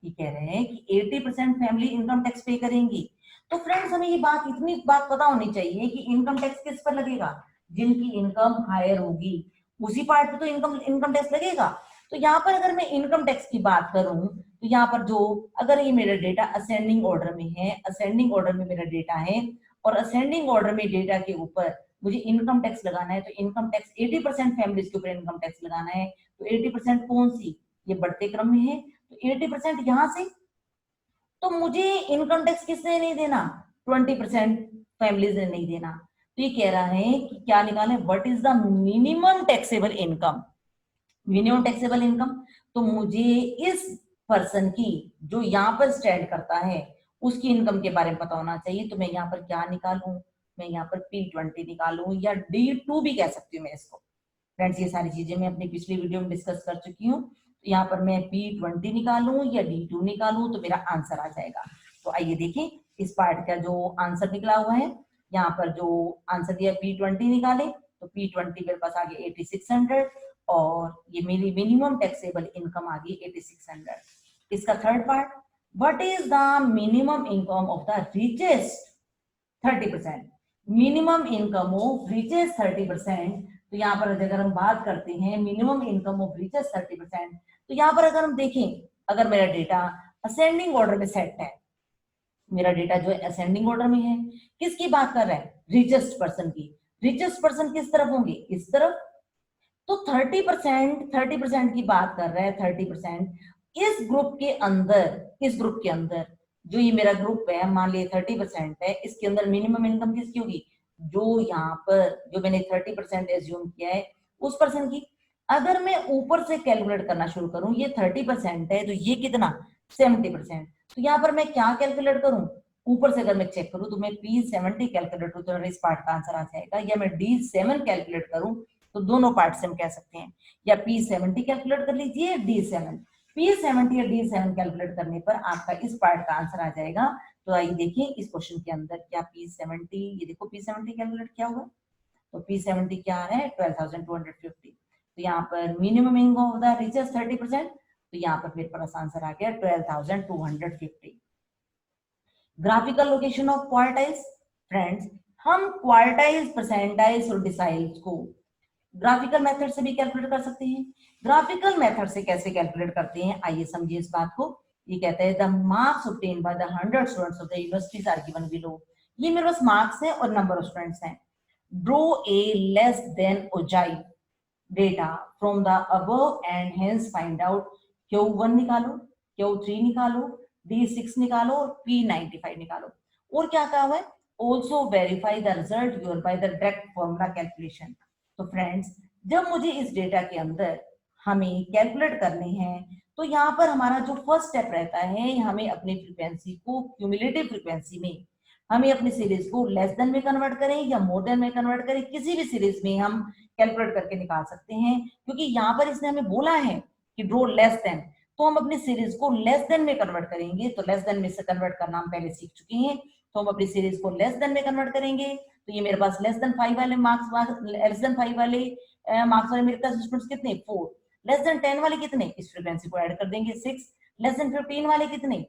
ये कह रहे हैं कि 80% फैमिली इनकम टैक्स पे करेंगी। तो फ्रेंड्स हमें ये बात, इतनी बात पता होनी चाहिए कि इनकम टैक्स किस पर लगेगा, जिनकी इनकम हायर होगी उसी पार्ट पे तो इनकम टैक्स लगेगा। तो यहाँ पर अगर मैं इनकम टैक्स की बात करूं तो यहाँ पर जो, अगर ये मेरा डेटा असेंडिंग ऑर्डर में है, असेंडिंग ऑर्डर में मेरा डेटा है और असेंडिंग ऑर्डर में डेटा के ऊपर मुझे इनकम टैक्स लगाना है, तो इनकम टैक्स 80% फैमिलीज के ऊपर इनकम टैक्स लगाना है। तो 80% कौन सी, ये बढ़ते क्रम में है, तो 80% यहां से, तो मुझे इनकम टैक्स किसने नहीं देना, 20% फैमिलीज ने नहीं देना। तो ये कह रहा है कि क्या निकालें, what is the minimum taxable income. Minimum taxable income, तो मुझे इस पर्सन की जो यहाँ पर स्टैंड करता है उसकी इनकम के बारे में पता होना चाहिए। तो मैं यहाँ पर क्या निकालूं, मैं यहाँ पर P20 निकालूं या D2 भी कह सकती हूँ मैं इसको। फ्रेंड्स ये सारी चीजें मैं अपनी पिछली वीडियो में डिस्कस कर चुकी हूँ। तो यहाँ पर मैं P20 निकालूं या D2 निकालूं तो मेरा आंसर आ जाएगा। तो आइए देखें इस पार्ट का जो आंसर निकला हुआ है, यहाँ पर जो आंसर दिया P20 निकाले, तो P20 मेरे पास आ गया 8600 और ये मेरी मिनिमम टैक्सेबल इनकम आ गई 8600। इसका third part, what is the minimum income of the richest 30%। Minimum income of richest 30%। तो यहाँ पर अगर हम बात करते हैं मिनिमम इनकम ऑफ रिचेस्ट 30%, तो यहाँ पर अगर हम देखें, अगर मेरा डेटा असेंडिंग ऑर्डर में सेट है, मेरा डेटा जो है असेंडिंग ऑर्डर में है, किसकी बात कर रहा है, रिचेस्ट पर्सन की। रिचेस्ट पर्सन किस तरफ होंगे, इस तरफ। तो 30% की बात कर रहा है, 30%। इस ग्रुप के अंदर, इस ग्रुप के अंदर जो ये मेरा ग्रुप है, मान लिया 30% है, इसके अंदर मिनिमम इनकम किसकी होगी, जो यहाँ पर जो मैंने 30% एज्यूम किया है उस पर्सन की। अगर मैं ऊपर से कैलकुलेट करना शुरू करूं, ये 30% है तो ये कितना, 70%। तो यहाँ पर मैं क्या कैलकुलेट करूं, ऊपर से अगर मैं चेक करूं तो मैं P70 कैलकुलेट करूं तो इस पार्ट का आंसर आ जाएगा, या मैं D7 कैलकुलेट करूं तो दोनों पार्ट से हम कह सकते हैं, या P70 कैलकुलेट कर लीजिए, D7। P70 या D7 कैलकुलेट करने पर आपका इस पार्ट का आंसर आ जाएगा। तो आइए देखिए इस क्वेश्चन के अंदर क्या P70, ये देखो P70 कैलकुलेट क्या हुआ, तो P70 क्या आ रहा है, 12,250। तो यहाँ पर minimum income of the richest 30%, तो यहाँ पर मेरे पास आंसर आ गया 12,250। Graphical location of quartiles. Friends हम क्वार्टाइल्स, परसेंटाइल्स और डिसाइल्स को ग्राफिकल मेथड से भी कैलकुलेट कर सकते हैं। ग्राफिकल मेथड से कैसे कैलकुलेट करते हैं, आइए समझिए इस बात को। ये कहता है the marks obtain by the 100 students of the universities are given below. ये मेरे पास मार्क्स है और नंबर ऑफ स्टूडेंट्स हैं। Draw a less than ogive data from the above and hence find out Q1 निकालो, Q3 निकालो, D6 निकालो और P95 निकालो। और क्या कहा हुआ है, also verify the result your by the direct formula calculation. तो फ्रेंड्स जब मुझे इस डेटा के अंदर हमें कैलकुलेट करने हैं, तो यहाँ पर हमारा जो फर्स्ट स्टेप रहता है, हमें अपनी फ्रीक्वेंसी को क्यूमुलेटिव फ्रीक्वेंसी में, हमें अपनी सीरीज को लेस देन में कन्वर्ट करें या मोर देन में कन्वर्ट करें, किसी भी सीरीज में हम कैलकुलेट करके निकाल सकते हैं। क्योंकि यहाँ पर इसने हमें बोला है कि ड्रॉ लेस देन, तो हम अपनी सीरीज को लेस देन में कन्वर्ट करेंगे। तो लेस देन में से कन्वर्ट करना हम पहले सीख चुके हैं, तो हम अपनी सीरीज को लेस देन में कन्वर्ट करेंगे। तो ये मेरे पास लेस देन 5 वाले मार्क्स, लेस देन 5 वाले मार्क्स वाले मेरे पास स्टूडेंट्स कितने, 4। लेस देन 10 वाले कितने, इस फ्रीक्वेंसी को ऐड कर देंगे 6। लेस देन 15 वाले कितने,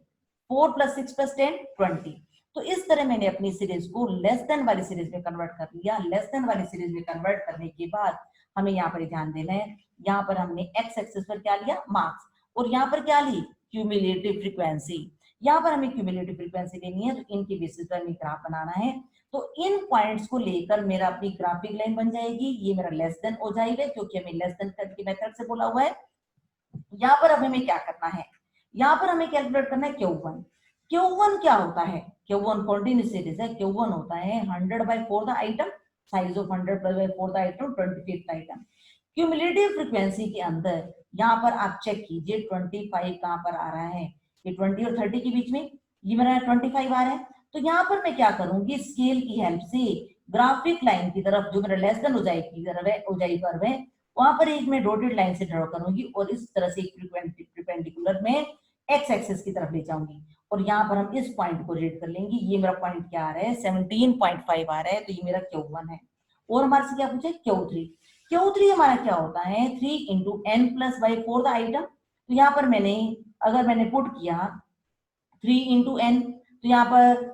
4 + 6 + 10 20। तो इस तरह मैंने अपनी सीरीज को लेस देन वाली सीरीज में कन्वर्ट कर लिया। लेस देन वाली सीरीज में कन्वर्ट करने के बाद हमें यहाँ पर ध्यान देना है, यहाँ पर हमने एक्स एक्सिस पर क्या लिया, मार्क्स, और यहाँ पर क्या ली, क्यूमुलेटिव फ्रीक्वेंसी। यहाँ पर हमें क्यूमुलेटिव फ्रीक्वेंसी लेनी है, तो इनके बेसिस पर हमें ग्राफ बनाना है। तो इन पॉइंट्स को लेकर मेरा अपनी ग्राफिक लाइन बन जाएगी। ये मेरा लेस देन हो जाएगा क्योंकि हमें लेस देन के मेथड से बोला हुआ है। यहाँ पर अब हमें क्या करना है, यहाँ पर हमें कैलकुलेट करना है Q1। Q1 क्या होता है, Q1 कंटीन्यूअस सीरीज है, Q1 होता है 100/4 the item, size of 100/4 the item, 25th item. Cumulative frequency के अंदर यहाँ पर आप चेक कीजिए 25 कहाँ पर आ रहा है, ये 20 और 30 के बीच में ये मेरा 25 आ रहा है। तो यहाँ पर मैं क्या करूंगी, स्केल की हेल्प से ग्राफिक लाइन की तरफ जो मेरा लेस देन ऊंचाई की तरफ है, ऊंचाई कर्व है, वहां पर एक मैं डॉटेड लाइन से ड्रॉ करूंगी और इस तरह से एक परपेंडिकुलर में एक्स एक्सिस की तरफ ले जाऊंगी और यहाँ पर हम इस पॉइंट को रीड कर लेंगे। ये मेरा पॉइंट क्या आ रहा है 17.5 आ रहा है, तो ये मेरा Q1 है। और हमारे से क्या पूछे Q3। Q3 हमारा क्या होता है 3 into n plus by four the item. तो यहाँ पर अगर मैंने पुट किया 3 इंटू एन, तो यहाँ पर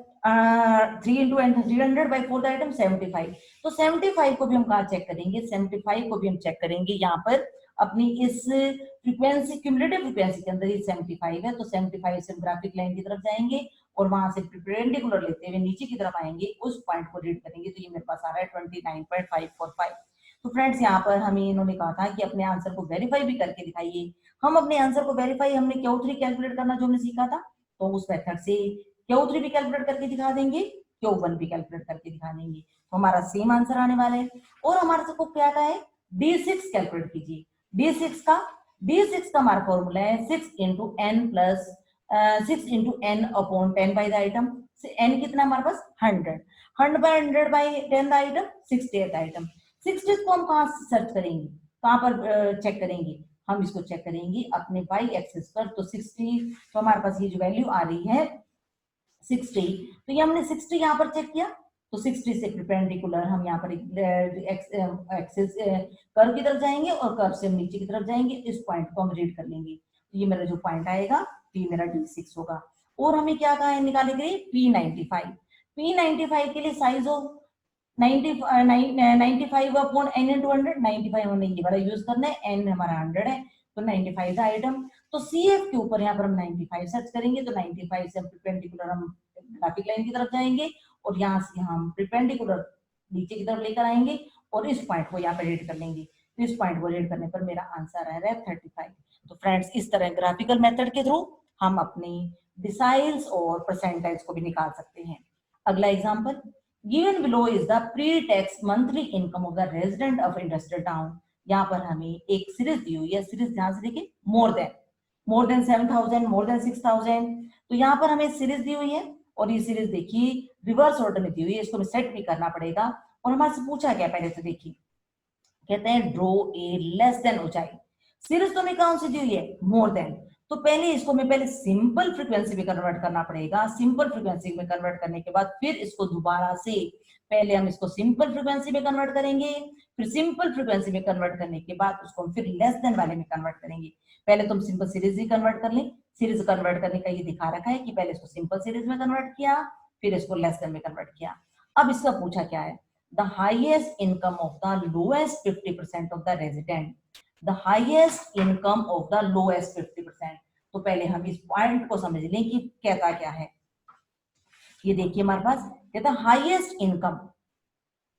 3 इंटू एन 300/4 आइटम 75। तो 75 को भी हम कहा चेक करेंगे, 75 को भी हम चेक करेंगे यहाँ पर अपनी इस फ्रीक्वेंसी क्यूमुलेटिव फ्रीक्वेंसी के अंदर ये 75 है। तो 75 से ग्राफिक लाइन की तरफ जाएंगे और वहां से परपेंडिकुलर लेते हुए नीचे की तरफ आएंगे, उस पॉइंट को रीड करेंगे। तो ये मेरे पास आ रहा है 29.545। तो फ्रेंड्स यहाँ पर हमें इन्होंने कहा था कि अपने आंसर को वेरीफाई भी करके दिखाइए। हम अपने आंसर को वेरीफाई हमने Q3 कैलकुलेट करना जो हमने सीखा था, तो उस मेथड से Q3 भी कैलकुलेट करके दिखा देंगे, Q1 भी कैलकुलेट करके दिखा देंगे, तो हमारा सेम आंसर आने वाला है। और हमारे सबको क्या कहा है D6 कैलकुलेट कीजिए। D6 का हमारा फॉर्मूला है 6 into n plus 6 into n upon 10 by the item. N कितना हमारे पास 100, 100/10 द आइटम 60th आइटम। 60 को हम कहाँ सर्च करेंगे, कहाँ पर चेक करेंगे, हम इसको चेक करेंगे अपने वाई एक्सिस पर। तो 60, तो हमारे पास ये जो वैल्यू आ रही है 60, तो ये हमने 60 यहाँ पर चेक किया, तो 60 से परपेंडिकुलर हम यहाँ पर एक्सिस कर्व की तरफ जाएंगे और कर्व से हम नीचे की तरफ जाएंगे, इस पॉइंट को हम रीड कर लेंगे। तो ये मेरा जो पॉइंट आएगा ये मेरा D6 होगा। और हमें क्या कहा है निकालने के लिए P95। P95 के लिए size of 95 upon n into 100। 95 हमने ये वाला यूज करना है, n हमारा 100 है, तो 95 का आइटम। तो CF के ऊपर यहाँ पर हम 95 सर्च करेंगे, तो 95 से हम परपेंडिकुलर हम ग्राफिक लाइन की तरफ जाएंगे और यहाँ से हम परपेंडिकुलर नीचे की तरफ लेकर आएंगे और इस पॉइंट को यहाँ पे रीड कर लेंगे। तो इस पॉइंट को रीड करने पर मेरा आंसर आ रहा है 35। तो फ्रेंड्स इस तरह ग्राफिकल मेथड के थ्रू हम अपनी डिसाइल्स और परसेंटाइज को भी निकाल सकते हैं। अगला example, given below is the pre-tax monthly income of the resident of industrial town। यहाँ पर हमें एक सीरीज दी हुई है, सीरीज ध्यान से देखिए, मोर देन 7,000, मोर देन 6,000। तो यहाँ पर हमें सीरीज दी हुई है और ये सीरीज देखिए रिवर्स ऑर्डर में दी हुई है, इसको हमें सेट भी करना पड़ेगा। और हमारे से पूछा क्या पहले तो देखिए, कहते हैं ड्रॉ ए लेस देन ऊंचाई। सीरीज तो हमें कौन सी दी हुई है मोर देन, तो पहले इसको मैं पहले सिंपल फ्रीक्वेंसी में कन्वर्ट करना पड़ेगा। सिंपल फ्रीक्वेंसी में कन्वर्ट करने के बाद फिर इसको दोबारा से पहले हम इसको सिंपल फ्रीक्वेंसी में कन्वर्ट करेंगे, फिर सिंपल फ्रीक्वेंसी में कन्वर्ट करने के बाद उसको हम फिर लेस देन वाले में कन्वर्ट करेंगे। पहले तुम सिंपल सीरीज ही कन्वर्ट कर लें। सीरीज कन्वर्ट करने का ये दिखा रखा है कि पहले इसको सिंपल सीरीज में कन्वर्ट किया, फिर इसको लेस देन में कन्वर्ट किया। अब इसका पूछा क्या है, the highest income of the lowest 50% of the resident। the highest income of the lowest 50%। तो पहले हम इस पॉइंट को समझ लें कि कहता क्या है। ये देखिए हमारे पास कहता है highest income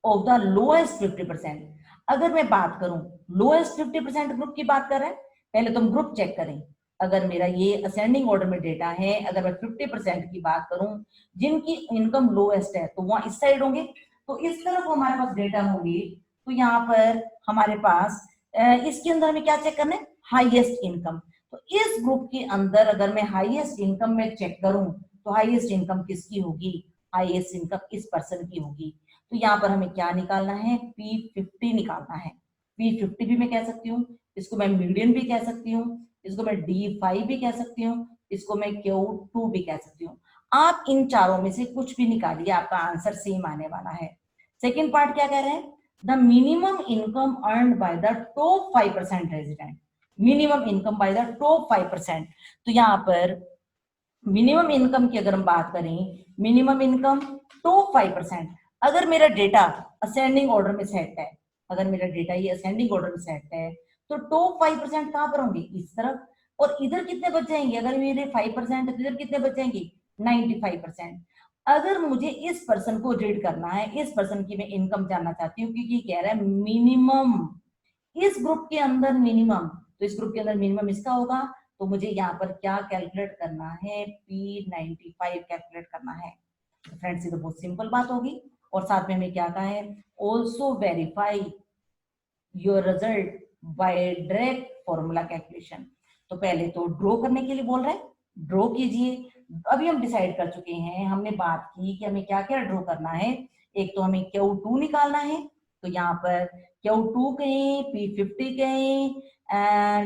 of the lowest 50%। अगर मैं बात करूं लोएस्ट 50% ग्रुप की बात कर रहे हैं, पहले तुम ग्रुप चेक करें। अगर मेरा ये असेंडिंग ऑर्डर में डेटा है, अगर मैं 50% की बात करूं जिनकी इनकम लोएस्ट है तो वहां इस साइड होंगे, तो इस तरफ हमारे पास डेटा होंगे। तो यहाँ पर हमारे पास इसके अंदर हमें क्या चेक करना है, हाईएस्ट इनकम। तो इस ग्रुप के अंदर अगर मैं हाईएस्ट इनकम में चेक करूं तो हाईएस्ट इनकम किसकी होगी, हाईएस्ट इनकम इस पर्सन की होगी। तो यहाँ पर हमें क्या निकालना है, P50 निकालना है। P50 भी मैं कह सकती हूँ, इसको मैं मीडियन भी कह सकती हूँ, इसको मैं D5 भी कह सकती हूँ, इसको मैं Q2 भी कह सकती हूँ। आप इन चारों में से कुछ भी निकालिए, आपका आंसर सेम आने वाला है। सेकेंड पार्ट क्या कह रहे हैं, the minimum income earned by the top 5% resident. Minimum income by the top 5%। तो यहाँ पर मिनिमम इनकम की अगर हम बात करें, मिनिमम इनकम टॉप 5%। अगर मेरा डेटा असेंडिंग ऑर्डर में सेट है, अगर मेरा डेटा ये असेंडिंग ऑर्डर में सेट है, तो टॉप 5% कहां पर होंगे, इस तरफ। और इधर कितने बच जाएंगे, अगर मेरे 5% है तो इधर कितने बच जाएंगे, 95%। अगर मुझे इस पर्सन को रीड करना है, इस पर्सन की मैं इनकम जानना चाहती हूँ, क्योंकि कह रहा है मिनिमम इस ग्रुप के अंदर मिनिमम, तो इस ग्रुप के अंदर मिनिमम इसका होगा। तो मुझे यहाँ पर क्या कैलकुलेट करना है, P95 कैलकुलेट करना है। तो फ्रेंड्स ये तो बहुत सिंपल बात होगी। और साथ में हमें क्या कहा है, also verify your result by direct formula calculation. तो पहले तो ड्रॉ करने के लिए बोल रहे हैं, ड्रॉ कीजिए। अभी हम डिसाइड कर चुके हैं, हमने बात की कि हमें क्या क्या ड्रॉ करना है। एक तो हमें Q2 निकालना है तो यहाँ पर Q2 कहें, P50 कहें,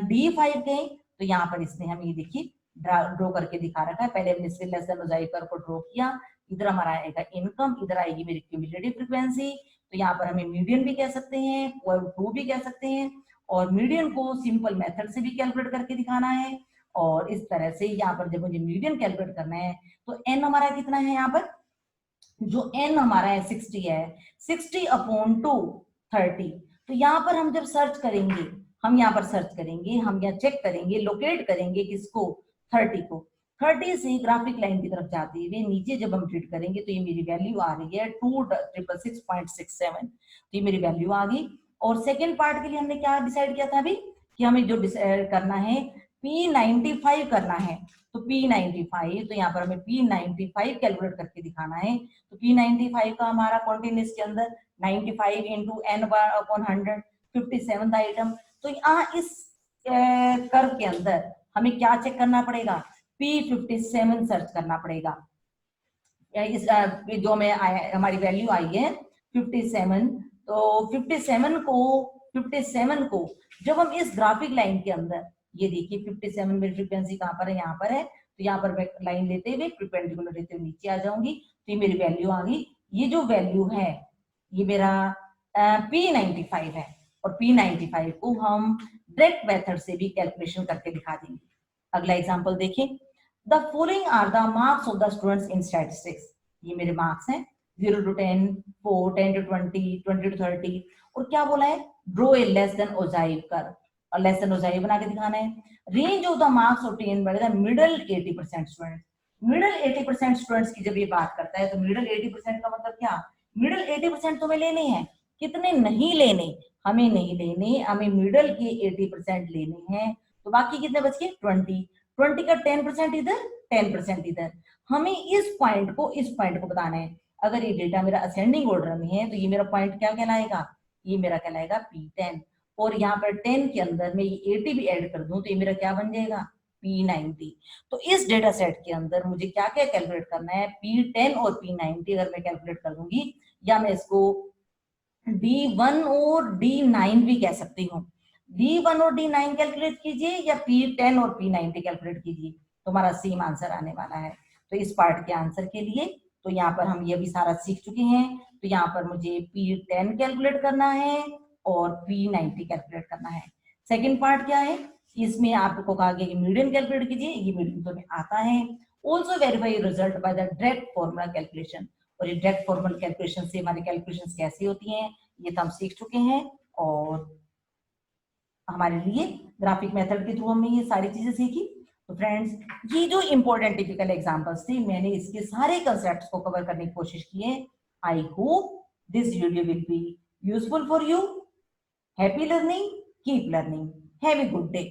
D5 कहें, तो यहाँ पर इसने हम ये देखिए ड्रॉ करके दिखा रखा है। पहले हमने इससे लेस देन मोजाइक कर्व को ड्रॉ किया, इधर हमारा आएगा इनकम, इधर आएगी मेरी क्यूमुलेटिव फ्रीक्वेंसी। तो यहाँ पर हमें मीडियन भी कह सकते हैं, Q2 भी कह सकते हैं, और मीडियन को सिंपल मेथड से भी कैलकुलेट करके दिखाना है। और इस तरह से यहाँ पर जब मुझे मीडियन कैलकुलेट करना है तो n हमारा कितना है, यहाँ पर जो n हमारा है 60 है, 60/2 30। तो यहाँ पर हम जब सर्च करेंगे, हम यहाँ पर सर्च करेंगे, हम यहाँ चेक करेंगे, लोकेट करेंगे किसको, 30 को। 30 से ग्राफिक लाइन की तरफ जाते हुए नीचे जब हम ट्रीट करेंगे तो ये मेरी वैल्यू आ रही है 266.67, तो ये मेरी वैल्यू आ गई। और सेकेंड पार्ट के लिए हमने क्या डिसाइड किया था अभी, कि हमें जो करना है P95 करना है। तो P95, तो यहाँ पर हमें P95 कैलकुलेट करके दिखाना है। तो P95 का हमारा कॉन्टिन्यूस के अंदर 95 इंटू n/100, 57th आइटम। तो यहाँ इस कर्व के अंदर हमें क्या चेक करना पड़ेगा, P57 सर्च करना पड़ेगा। इस जो में हमारी वैल्यू आई है 57, तो 57 को जब हम इस ग्राफिक लाइन के अंदर, ये देखिए 57 मेरी फ्रीक्वेंसी कहाँ पर है, यहाँ पर है। तो यहाँ पर मैं लाइन लेते हुए परपेंडिकुलर लेते हुए नीचे आ जाऊंगी, तो ये मेरी वैल्यू आ गई। ये जो वैल्यू है ये मेरा P95 है, और P95 को हम डायरेक्ट मेथड से भी कैलकुलेशन करके दिखा देंगे। अगला एग्जांपल देखिए, the following are the marks of the students in statistics. ये मेरे मार्क्स हैं 0 to 10, 4, 10 to 20, 20 to 30। और क्या बोला है, draw a less than ogive curve, और लेस देन ओजाइव बना के दिखाना है। Range of the marks obtained by the middle 80% students. Middle 80% students की जब ये बात करता है तो मिडिल 80% का मतलब क्या, मिडिल 80% तुम्हें लेने हैं, कितने नहीं लेने, हमें नहीं लेने, हमें मिडिल के 80% लेने हैं। तो बाकी कितने बच गए 20 का 10% इधर, 10% इधर। हमें इस पॉइंट को बताना है। अगर ये डेटा मेरा असेंडिंग ऑर्डर में है तो ये मेरा पॉइंट क्या कहलाएगा, ये मेरा कहलाएगा P10। और यहाँ पर 10 के अंदर मैं ये 80 भी ऐड कर दूं तो ये मेरा क्या बन जाएगा, P90। तो इस डेटा सेट के अंदर मुझे क्या क्या कैलकुलेट करना है, P10 और P90 अगर मैं कैलकुलेट कर दूंगी, या मैं इसको D1 और D9 भी कह सकती हूँ। D1 और D9 कैलकुलेट कीजिए या P10 और P90 कैलकुलेट कीजिए, तुम्हारा सेम आंसर आने वाला है। तो इस पार्ट के आंसर के लिए तो यहाँ पर हम ये भी सारा सीख चुके हैं। तो यहाँ पर मुझे P10 कैलकुलेट करना है और P90 कैलकुलेट करना है। सेकेंड पार्ट क्या है, इसमें आपको कहा गया कि मीडियन कैलकुलेट कीजिए, ये मीडियन तो आता है। Also verify result by the direct formula calculation. और ये डायरेक्ट फॉर्मूला कैलकुलेशन से हमारी कैलकुलेशंस कैसी होती हैं ये तो हम सीख चुके हैं। और हमारे लिए ग्राफिक मेथड के थ्रू हमने ये सारी चीजें सीखी। तो फ्रेंड्स, ये जो इंपॉर्टेंट टिपिकल एग्जांपल्स थे, मैंने इसके सारे कंसेप्ट्स को कवर करने की कोशिश की है। I hope this video will be useful for you. Happy learning, keep learning, have a good day.